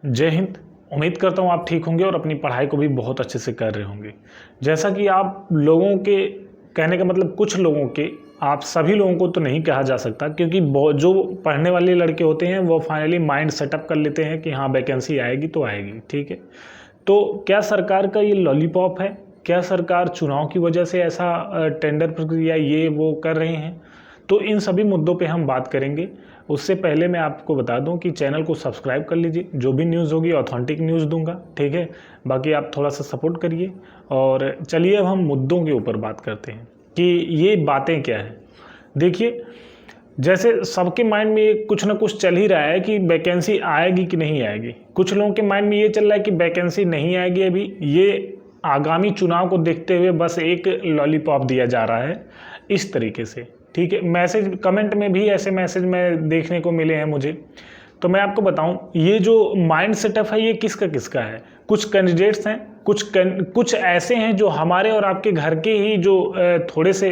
जय हिंद। उम्मीद करता हूँ आप ठीक होंगे और अपनी पढ़ाई को भी बहुत अच्छे से कर रहे होंगे। जैसा कि आप लोगों के कहने का मतलब कुछ लोगों के, आप सभी लोगों को तो नहीं कहा जा सकता, क्योंकि जो पढ़ने वाले लड़के होते हैं वो फाइनली माइंड सेटअप कर लेते हैं कि हाँ वैकेंसी आएगी तो आएगी, ठीक है। तो क्या सरकार का ये लॉलीपॉप है? क्या सरकार चुनाव की वजह से ऐसा टेंडर प्रक्रिया ये वो कर रहे हैं? तो इन सभी मुद्दों पे हम बात करेंगे। उससे पहले मैं आपको बता दूं कि चैनल को सब्सक्राइब कर लीजिए, जो भी न्यूज़ होगी ऑथेंटिक न्यूज़ दूंगा, ठीक है। बाकी आप थोड़ा सा सपोर्ट करिए और चलिए अब हम मुद्दों के ऊपर बात करते हैं कि ये बातें क्या है। देखिए, जैसे सबके माइंड में ये कुछ ना कुछ चल ही रहा है कि वैकेंसी आएगी कि नहीं आएगी। कुछ लोगों के माइंड में ये चल रहा है कि वैकेंसी नहीं आएगी अभी, ये आगामी चुनाव को देखते हुए बस एक लॉलीपॉप दिया जा रहा है इस तरीके से, ठीक है। मैसेज कमेंट में भी ऐसे मैसेज में देखने को मिले हैं मुझे। तो मैं आपको बताऊं, ये जो माइंड सेटअप है ये किसका किसका है। कुछ कैंडिडेट्स हैं, कुछ ऐसे हैं जो हमारे और आपके घर के ही जो थोड़े से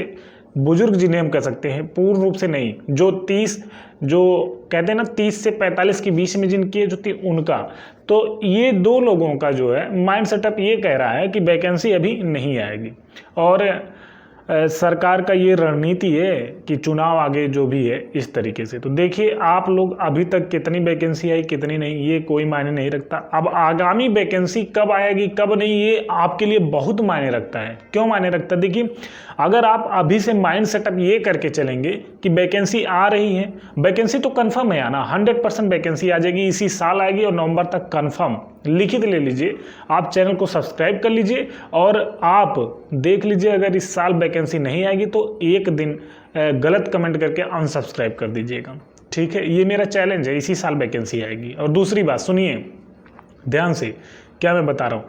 बुजुर्ग जिन्हें हम कह सकते हैं, पूर्ण रूप से नहीं, जो 30 जो कहते हैं ना 30 से 45 के बीच में जिनकी जो थी उनका। तो ये दो लोगों का जो है माइंड सेटअप ये कह रहा है कि वैकेंसी अभी नहीं आएगी और सरकार का ये रणनीति है कि चुनाव आगे जो भी है इस तरीके से। तो देखिए, आप लोग अभी तक कितनी वैकेंसी आई कितनी नहीं ये कोई मायने नहीं रखता। अब आगामी वैकेंसी कब आएगी कब नहीं ये आपके लिए बहुत मायने रखता है। क्यों मायने रखता है? देखिए, अगर आप अभी से माइंड सेटअप ये करके चलेंगे कि वैकेंसी आ रही है, वैकेंसी तो कन्फर्म है आना, 100% वैकेंसी आ जाएगी, इसी साल आएगी और नवंबर तक कन्फर्म, लिखित ले लीजिए। आप चैनल को सब्सक्राइब कर लीजिए और आप देख लीजिए, अगर इस साल वैकेंसी नहीं आएगी तो एक दिन गलत कमेंट करके अनसब्सक्राइब कर दीजिएगा, ठीक है। ये मेरा चैलेंज है, इसी साल वैकेंसी आएगी। और दूसरी बात सुनिए ध्यान से, क्या मैं बता रहा हूँ।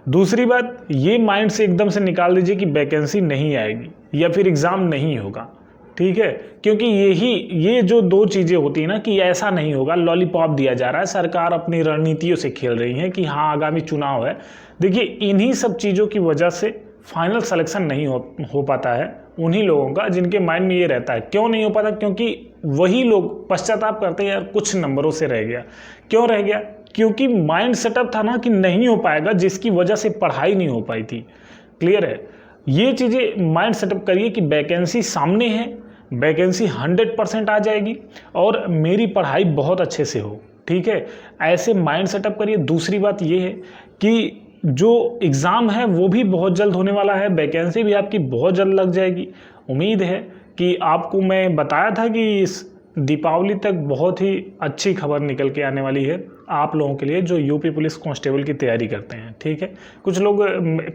दूसरी बात, ये माइंड से एकदम से निकाल दीजिए कि वैकेंसी नहीं आएगी या फिर एग्ज़ाम नहीं होगा, ठीक है। क्योंकि ये जो दो चीज़ें होती हैं ना कि ऐसा नहीं होगा, लॉलीपॉप दिया जा रहा है, सरकार अपनी रणनीतियों से खेल रही है कि हाँ आगामी चुनाव है। देखिए, इन्हीं सब चीज़ों की वजह से फाइनल सिलेक्शन नहीं हो पाता है उन्हीं लोगों का जिनके माइंड में ये रहता है। क्यों नहीं हो पाता? क्योंकि वही लोग पश्चाताप करते हैं, यार कुछ नंबरों से रह गया। क्यों रह गया? क्योंकि माइंड सेटअप था ना कि नहीं हो पाएगा, जिसकी वजह से पढ़ाई नहीं हो पाई थी। क्लियर है? ये चीज़ें माइंड सेटअप करिए कि वैकेंसी सामने है, वैकेंसी 100% आ जाएगी और मेरी पढ़ाई बहुत अच्छे से हो, ठीक है। ऐसे माइंड सेटअप करिए। दूसरी बात ये है कि जो एग्ज़ाम है वो भी बहुत जल्द होने वाला है, वैकेंसी भी आपकी बहुत जल्द लग जाएगी। उम्मीद है कि आपको मैं बताया था कि इस दीपावली तक बहुत ही अच्छी खबर निकल के आने वाली है आप लोगों के लिए जो यूपी पुलिस कांस्टेबल की तैयारी करते हैं, ठीक है। कुछ लोग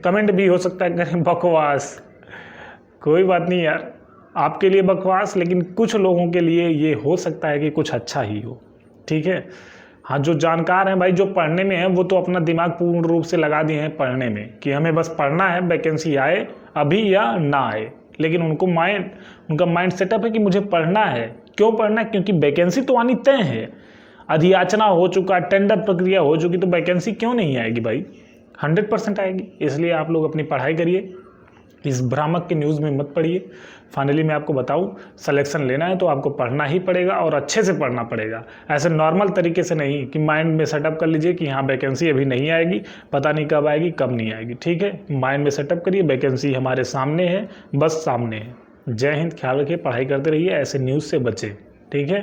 कमेंट भी हो सकता है करें बकवास, कोई बात नहीं यार, आपके लिए बकवास, लेकिन कुछ लोगों के लिए ये हो सकता है कि कुछ अच्छा ही हो, ठीक है। हाँ, जो जानकार हैं भाई, जो पढ़ने में है, वो तो अपना दिमाग पूर्ण रूप से लगा दिए हैं पढ़ने में कि हमें बस पढ़ना है, वैकेंसी आए अभी या ना आए। लेकिन उनका माइंड सेटअप है कि मुझे पढ़ना है। क्यों पढ़ना है? क्योंकि वैकेंसी तो आनी तय है, अधियाचना हो चुका, टेंडर प्रक्रिया हो चुकी, तो वैकेंसी क्यों नहीं आएगी भाई? 100% आएगी। इसलिए आप लोग अपनी पढ़ाई करिए, इस भ्रामक के न्यूज़ में मत पढ़िए। फाइनली मैं आपको बताऊं, सिलेक्शन लेना है तो आपको पढ़ना ही पड़ेगा और अच्छे से पढ़ना पड़ेगा। ऐसे नॉर्मल तरीके से नहीं कि माइंड में सेटअप कर लीजिए कि हाँ वैकेंसी अभी नहीं आएगी, पता नहीं कब आएगी कब नहीं आएगी, ठीक है। माइंड में सेटअप करिए, वैकेंसी हमारे सामने है, बस सामने है। जय हिंद, ख्याल रखिए, पढ़ाई करते रहिए, ऐसे न्यूज़ से बचें, ठीक है।